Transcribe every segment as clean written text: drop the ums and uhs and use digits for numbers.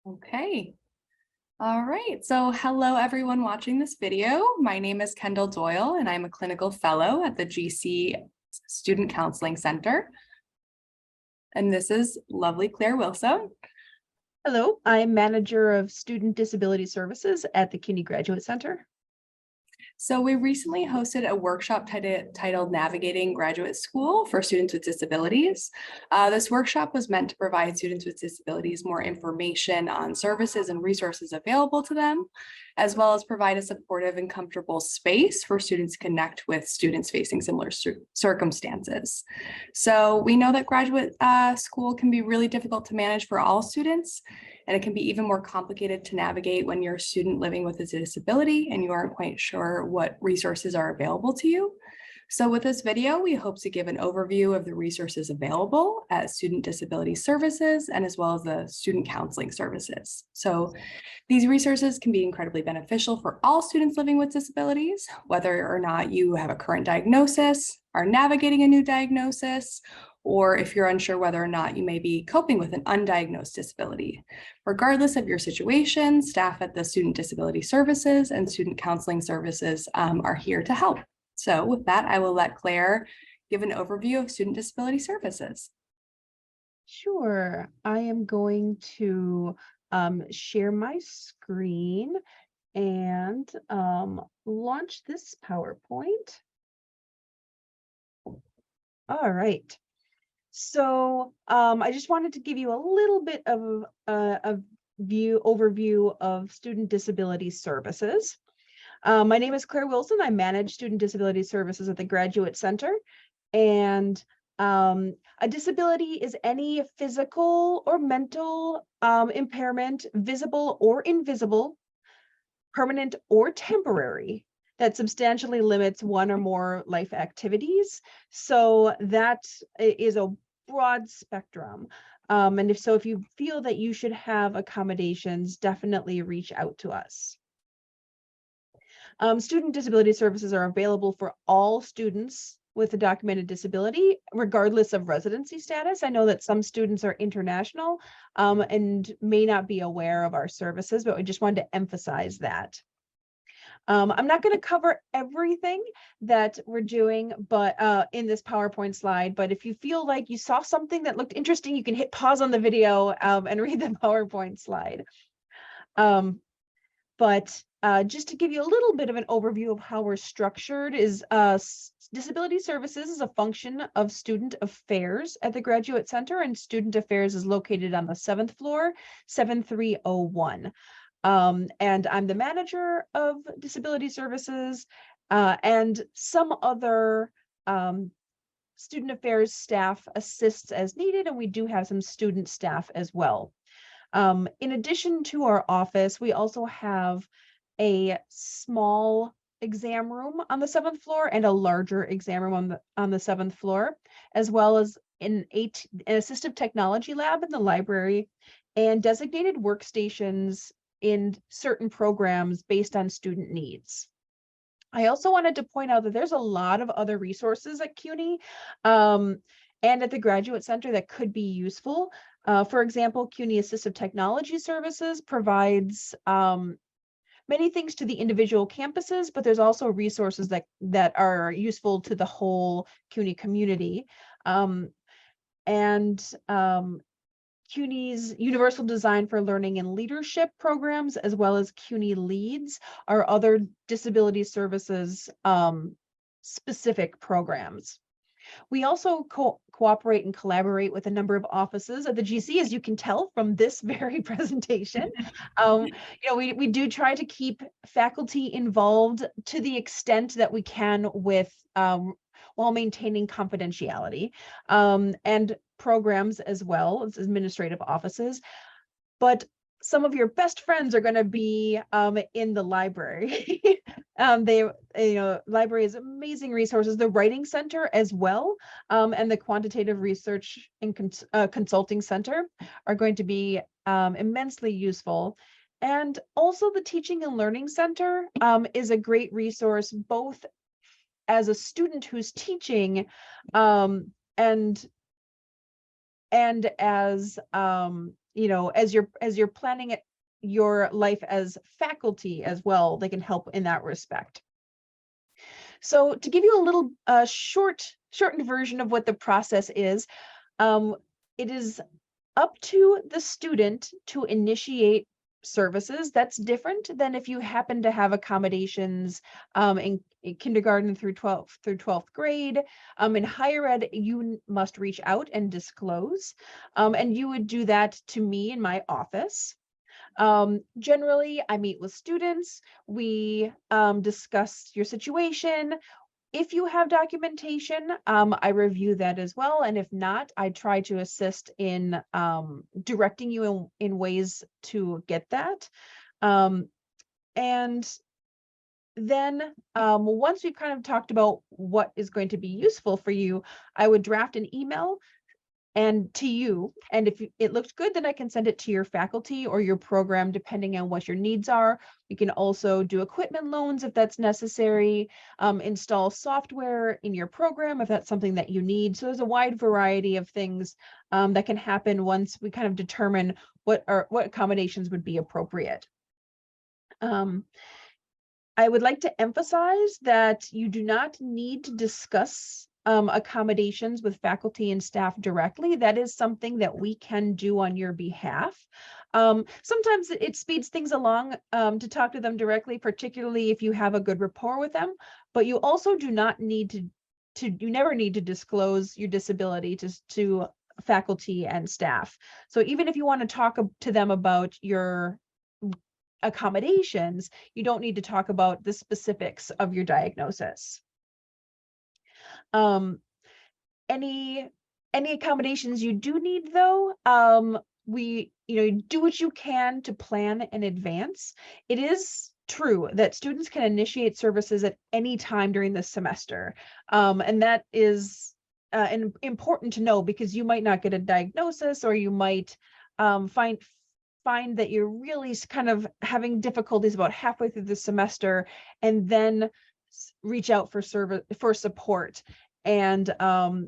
Okay. All right. So hello, everyone watching this video. My name is Kendall Doyle, and I'm a clinical fellow at the GC Student Counseling Center. And this is lovely Claire Wilson. Hello, I'm Manager of Student Disability Services at the CUNY Graduate Center. So we recently hosted a workshop titled Navigating Graduate School for Students with Disabilities. This workshop was meant to provide students with disabilities more information on services and resources available to them, as well as provide a supportive and comfortable space for students to connect with students facing similar circumstances. So we know that graduate school can be really difficult to manage for all students, and it can be even more complicated to navigate when you're a student living with a disability and you aren't quite sure what resources are available to you. So with this video, we hope to give an overview of the resources available at Student Disability Services and as well as the student counseling services. So these resources can be incredibly beneficial for all students living with disabilities, whether or not you have a current diagnosis, are navigating a new diagnosis, or if you're unsure whether or not you may be coping with an undiagnosed disability. Regardless of your situation, staff at the Student Disability Services and Student Counseling Services are here to help. So with that, I will let Claire give an overview of Student Disability Services. Sure, I am going to share my screen and launch this PowerPoint. All right. So I just wanted to give you a little bit of a overview of Student Disability Services. My name is Claire Wilson. I manage Student Disability Services at the Graduate Center. And a disability is any physical or mental impairment, visible or invisible, permanent or temporary, that substantially limits one or more life activities. So that is a broad spectrum. And if you feel that you should have accommodations, definitely reach out to us. Student disability services are available for all students with a documented disability, regardless of residency status. I know that some students are international and may not be aware of our services, but we just wanted to emphasize that. I'm not going to cover everything that we're doing, but in this PowerPoint slide, but if you feel like you saw something that looked interesting, you can hit pause on the video and read the PowerPoint slide. But just to give you a little bit of an overview of how we're structured is Disability Services is a function of Student Affairs at the Graduate Center, and Student Affairs is located on the 7th floor, 7301. And I'm the manager of Disability Services and some other Student Affairs staff assists as needed, and we do have some student staff as well. In addition to our office, we also have a small exam room on the 7th floor and a larger exam room on the 7th floor, as well as an assistive technology lab in the library and designated workstations in certain programs based on student needs. I also wanted to point out that there's a lot of other resources at CUNY and at the Graduate Center that could be useful. For example, CUNY Assistive Technology Services provides many things to the individual campuses, but there's also resources that are useful to the whole CUNY community. CUNY's Universal Design for Learning and Leadership programs, as well as CUNY Leads, are other disability services specific programs. We also cooperate and collaborate with a number of offices at the GC, as you can tell from this very presentation. We do try to keep faculty involved to the extent that we can with while maintaining confidentiality and programs as well as administrative offices. But some of your best friends are going to be in the library. Library is amazing resources, the Writing Center as well, and the Quantitative Research and Consulting Center are going to be immensely useful. And also the Teaching and Learning Center is a great resource, both as a student who's teaching and as as you're planning your life as faculty as well, they can help in that respect. So to give you a little shortened version of what the process is, it is up to the student to initiate services. That's different than if you happen to have accommodations in kindergarten through 12th grade. In higher ed, you must reach out and disclose, and you would do that to me in my office. Generally, I meet with students. We discuss your situation. If you have documentation, I review that as well. And if not, I try to assist in directing you in ways to get that. And then once we've kind of talked about what is going to be useful for you, I would draft an email and to you. And if it looks good, then I can send it to your faculty or your program, depending on what your needs are. We can also do equipment loans if that's necessary, install software in your program if that's something that you need. So there's a wide variety of things that can happen once we kind of determine what accommodations would be appropriate. I would like to emphasize that you do not need to discuss accommodations with faculty and staff directly. That is something that we can do on your behalf. Sometimes it speeds things along to talk to them directly, particularly if you have a good rapport with them, but you also do not need you never need to disclose your disability to faculty and staff. So even if you want to talk to them about your accommodations, you don't need to talk about the specifics of your diagnosis. Any accommodations you do need, though, do what you can to plan in advance. It is true that students can initiate services at any time during the semester, and that is important to know, because you might not get a diagnosis, or you might find that you're really kind of having difficulties about halfway through the semester, and then reach out for support. And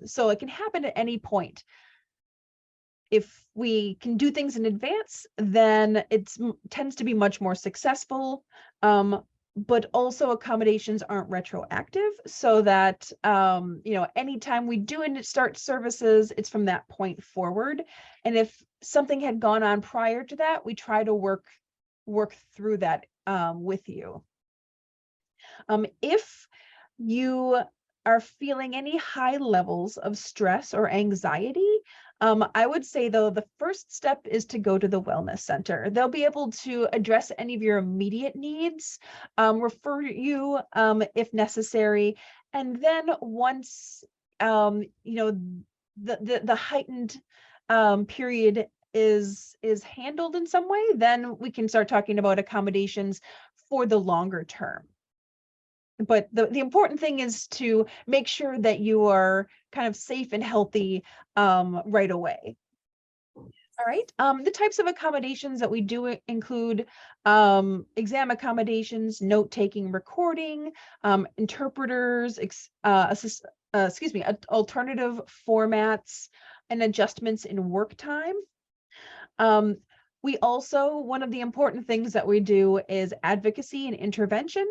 so it can happen at any point. If we can do things in advance, then it tends to be much more successful. But also accommodations aren't retroactive, so that anytime we do start services, it's from that point forward. And if something had gone on prior to that, we try to work through that with you. If you are feeling any high levels of stress or anxiety, I would say, though, the first step is to go to the wellness center. They'll be able to address any of your immediate needs, refer you if necessary. And then once, the heightened period is handled in some way, then we can start talking about accommodations for the longer term. But the important thing is to make sure that you are kind of safe and healthy right away. All right. The types of accommodations that we do include exam accommodations, note-taking, recording, interpreters, alternative formats, and adjustments in work time. We also, one of the important things that we do is advocacy and intervention.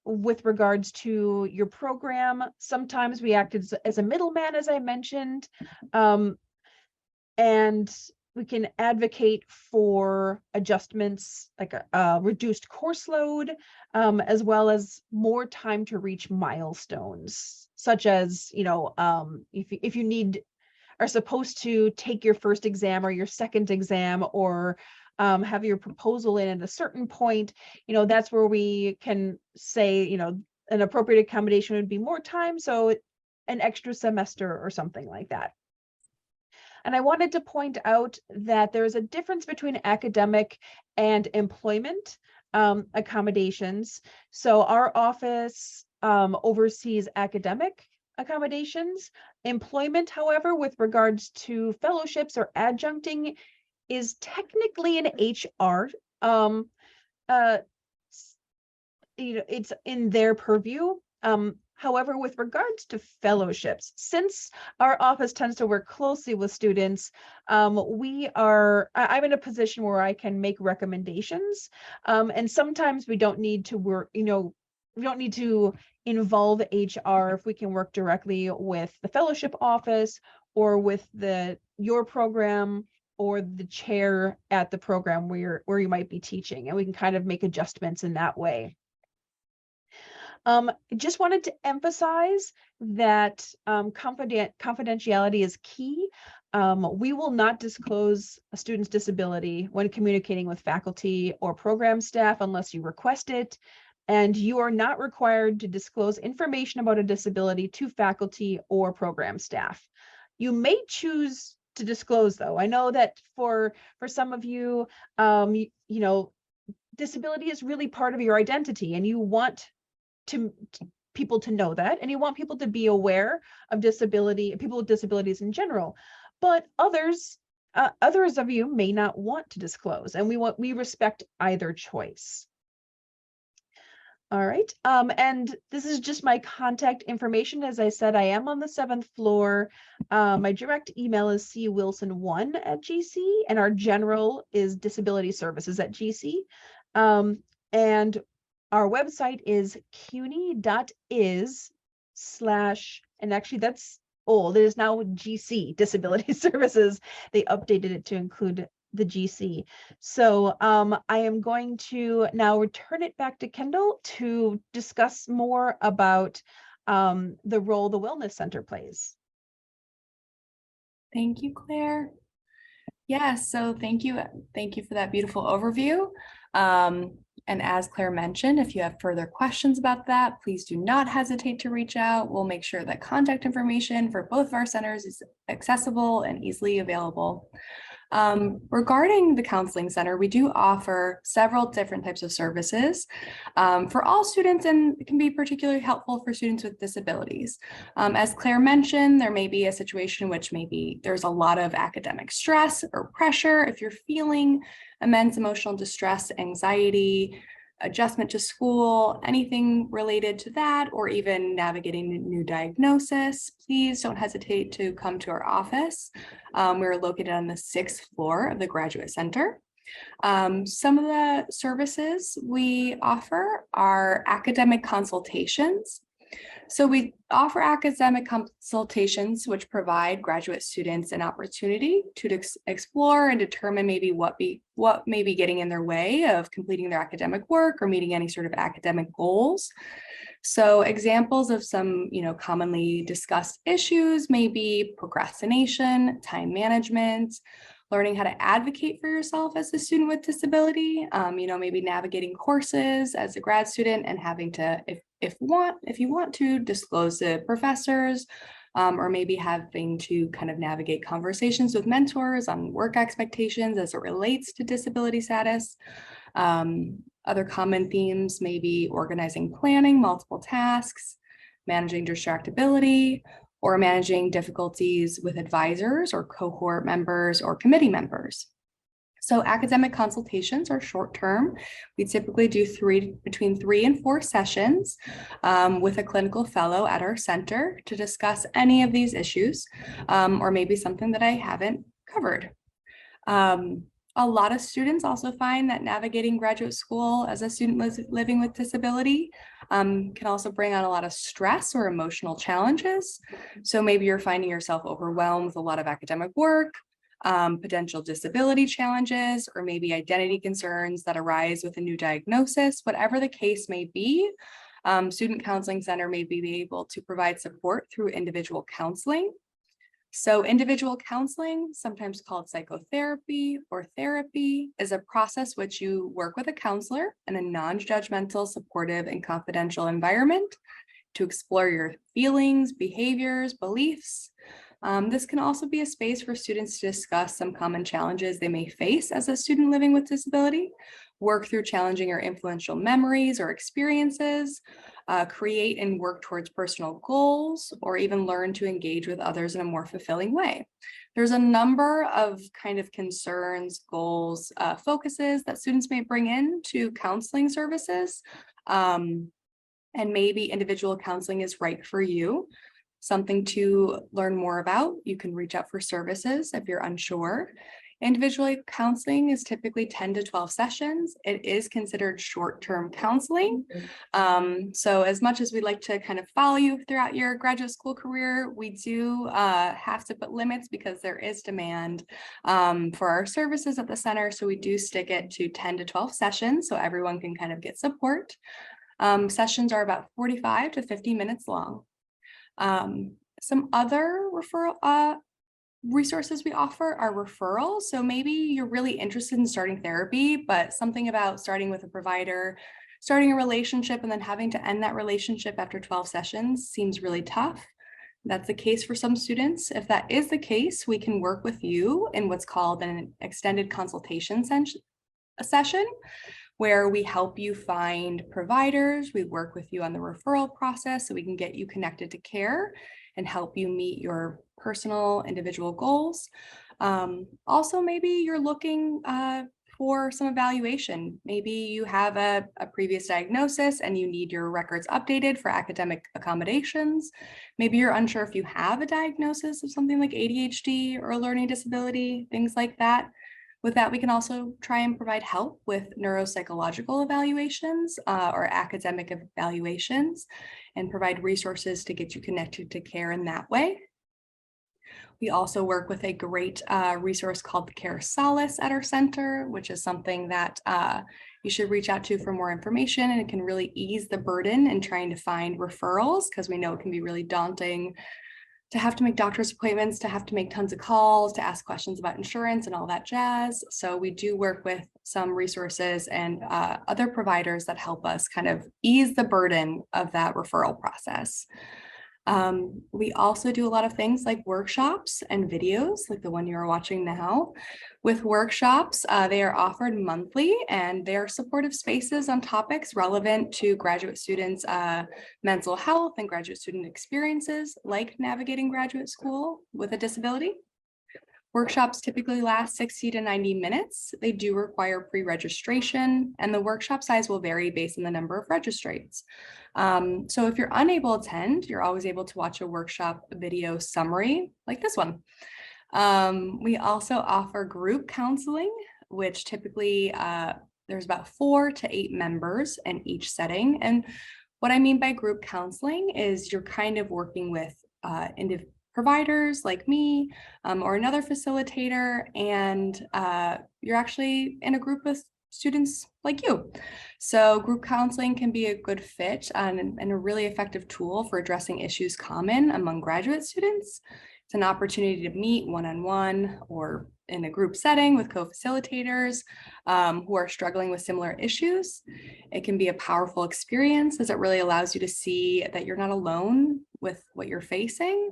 With regards to your program, sometimes we act as a middleman, as I mentioned, and we can advocate for adjustments like a reduced course load, as well as more time to reach milestones, such as, if you are supposed to take your first exam or your second exam, or have your proposal in at a certain point, that's where we can say, an appropriate accommodation would be more time, so an extra semester or something like that. And I wanted to point out that there is a difference between academic and employment accommodations. So our office oversees academic accommodations. Employment, however, with regards to fellowships or adjuncting, is technically an HR. It's in their purview. However, with regards to fellowships, since our office tends to work closely with students, I'm in a position where I can make recommendations. And sometimes we don't need to work, we don't need to involve HR if we can work directly with the fellowship office or with your program or the chair at the program where you might be teaching, and we can kind of make adjustments in that way. Just wanted to emphasize that confidentiality is key. We will not disclose a student's disability when communicating with faculty or program staff unless you request it. And you are not required to disclose information about a disability to faculty or program staff. You may choose to disclose, though. I know that for some of you, disability is really part of your identity, and you want people to know that, and you want people to be aware of people with disabilities in general. But others of you may not want to disclose, and we respect either choice. All right, and this is just my contact information. As I said, I am on the 7th floor. My direct email is cwilson1@gc, and our general is disabilityservices@gc. And our website is cuny.is/ and actually that's old. It is now GC, Disability Services. They updated it to include the GC. So I am going to now return it back to Kendall to discuss more about the role the Wellness Center plays. Thank you, Claire. Yes, so thank you for that beautiful overview. And as Claire mentioned, if you have further questions about that, please do not hesitate to reach out. We'll make sure that contact information for both of our centers is accessible and easily available. Regarding the Counseling Center, we do offer several different types of services for all students, and it can be particularly helpful for students with disabilities. As Claire mentioned, there may be a situation in which maybe there's a lot of academic stress or pressure. If you're feeling immense emotional distress, anxiety, adjustment to school, anything related to that, or even navigating a new diagnosis, please don't hesitate to come to our office. We're located on the 6th floor of the Graduate Center. Some of the services we offer are academic consultations. So we offer academic consultations, which provide graduate students an opportunity to explore and determine maybe what may be getting in their way of completing their academic work or meeting any sort of academic goals. So examples of some, commonly discussed issues may be procrastination, time management, learning how to advocate for yourself as a student with disability, maybe navigating courses as a grad student and having to, if you want to disclose to professors, or maybe having to kind of navigate conversations with mentors on work expectations as it relates to disability status. Other common themes may be organizing, planning multiple tasks, managing distractibility, or managing difficulties with advisors or cohort members or committee members. So academic consultations are short term. We typically do between 3 and 4 sessions with a clinical fellow at our center to discuss any of these issues, or maybe something that I haven't covered. A lot of students also find that navigating graduate school as a student living with disability can also bring on a lot of stress or emotional challenges. So maybe you're finding yourself overwhelmed with a lot of academic work, potential disability challenges, or maybe identity concerns that arise with a new diagnosis. Whatever the case may be, Student Counseling Center may be able to provide support through individual counseling. So individual counseling, sometimes called psychotherapy or therapy, is a process which you work with a counselor in a non-judgmental, supportive, and confidential environment to explore your feelings, behaviors, beliefs. This can also be a space for students to discuss some common challenges they may face as a student living with disability, work through challenging or influential memories or experiences, create and work towards personal goals, or even learn to engage with others in a more fulfilling way. There's a number of kind of concerns, goals, focuses that students may bring in to counseling services. And and maybe individual counseling is right for you, something to learn more about, you can reach out for services if you're unsure. Individual counseling is typically 10 to 12 sessions. It is considered short-term counseling. So as much as we'd like to kind of follow you throughout your graduate school career, we do have to put limits because there is demand for our services at the center. So we do stick it to 10 to 12 sessions so everyone can kind of get support. Sessions are about 45 to 50 minutes long. Some other resources we offer are referrals. So maybe you're really interested in starting therapy, but something about starting with a provider, starting a relationship, and then having to end that relationship after 12 sessions seems really tough. That's the case for some students. If that is the case, we can work with you in what's called an extended consultation session, where we help you find providers. We work with you on the referral process so we can get you connected to care and help you meet your personal individual goals. Also, maybe you're looking for some evaluation. Maybe you have a previous diagnosis and you need your records updated for academic accommodations. Maybe you're unsure if you have a diagnosis of something like ADHD or a learning disability, things like that. With that, we can also try and provide help with neuropsychological evaluations or academic evaluations and provide resources to get you connected to care in that way. We also work with a great resource called the Care Solace at our center, which is something that you should reach out to for more information, and it can really ease the burden in trying to find referrals, because we know it can be really daunting to have to make doctor's appointments, to have to make tons of calls, to ask questions about insurance and all that jazz. So we do work with some resources and other providers that help us kind of ease the burden of that referral process. We also do a lot of things like workshops and videos like the one you're watching now. With workshops, they are offered monthly, and they are supportive spaces on topics relevant to graduate students' mental health and graduate student experiences, like navigating graduate school with a disability. Workshops typically last 60 to 90 minutes. They do require pre-registration, and the workshop size will vary based on the number of registrants. So if you're unable to attend, you're always able to watch a workshop video summary like this one. We also offer group counseling, which typically there's about 4 to 8 members in each setting. And what I mean by group counseling is you're kind of working with providers like me or another facilitator, and you're actually in a group of students like you. So group counseling can be a good fit and a really effective tool for addressing issues common among graduate students. It's an opportunity to meet one-on-one or in a group setting with co-facilitators who are struggling with similar issues. It can be a powerful experience, as it really allows you to see that you're not alone with what you're facing.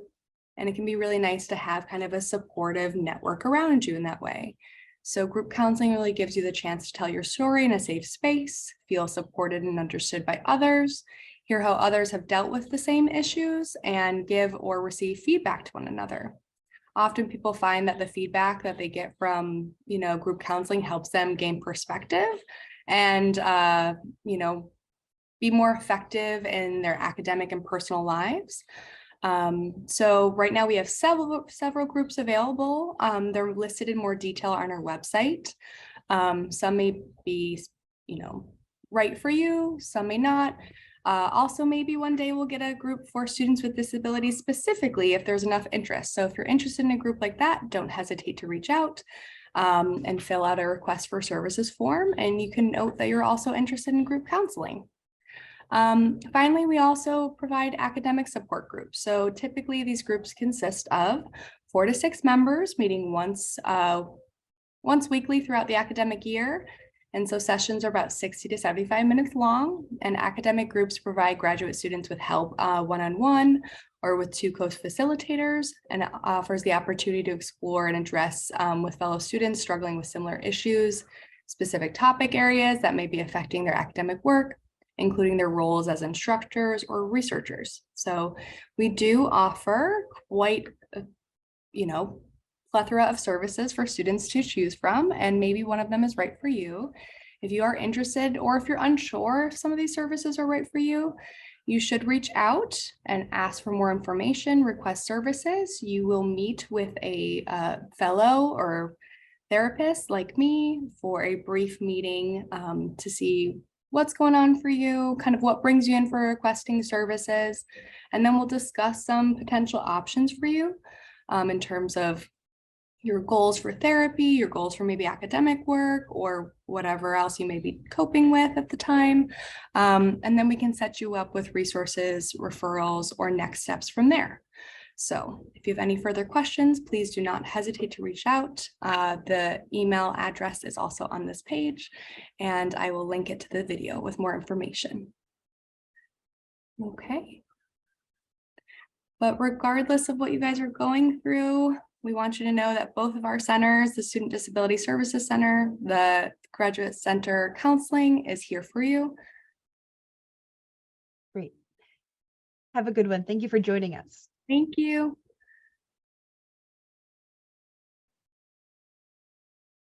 And it can be really nice to have kind of a supportive network around you in that way. So group counseling really gives you the chance to tell your story in a safe space, feel supported and understood by others, hear how others have dealt with the same issues, and give or receive feedback to one another. Often people find that the feedback that they get from, group counseling helps them gain perspective and, be more effective in their academic and personal lives. So right now we have several groups available. They're listed in more detail on our website. Some may be, right for you, some may not. Also, maybe one day we'll get a group for students with disabilities specifically if there's enough interest. So if you're interested in a group like that, don't hesitate to reach out and fill out a request for services form. And you can note that you're also interested in group counseling. Finally, we also provide academic support groups. So typically these groups consist of 4 to 6 members meeting once weekly throughout the academic year. And so sessions are about 60 to 75 minutes long, and academic groups provide graduate students with help one-on-one or with 2 co-facilitators, and it offers the opportunity to explore and address with fellow students struggling with similar issues, specific topic areas that may be affecting their academic work, including their roles as instructors or researchers. So we do offer quite, plethora of services for students to choose from, and maybe one of them is right for you. If you are interested, or if you're unsure if some of these services are right for you, You should reach out and ask for more information, request services. You will meet with a fellow or therapist like me for a brief meeting to see what's going on for you, kind of what brings you in for requesting services. And then we'll discuss some potential options for you in terms of your goals for therapy, your goals for maybe academic work, or whatever else you may be coping with at the time. And then we can set you up with resources, referrals, or next steps from there. So if you have any further questions, please do not hesitate to reach out. The email address is also on this page, and I will link it to the video with more information. Okay. But regardless of what you guys are going through, we want you to know that both of our centers, the Student Disability Services Center, the Graduate Center Counseling, is here for you. Great. Have a good one. Thank you for joining us. Thank you.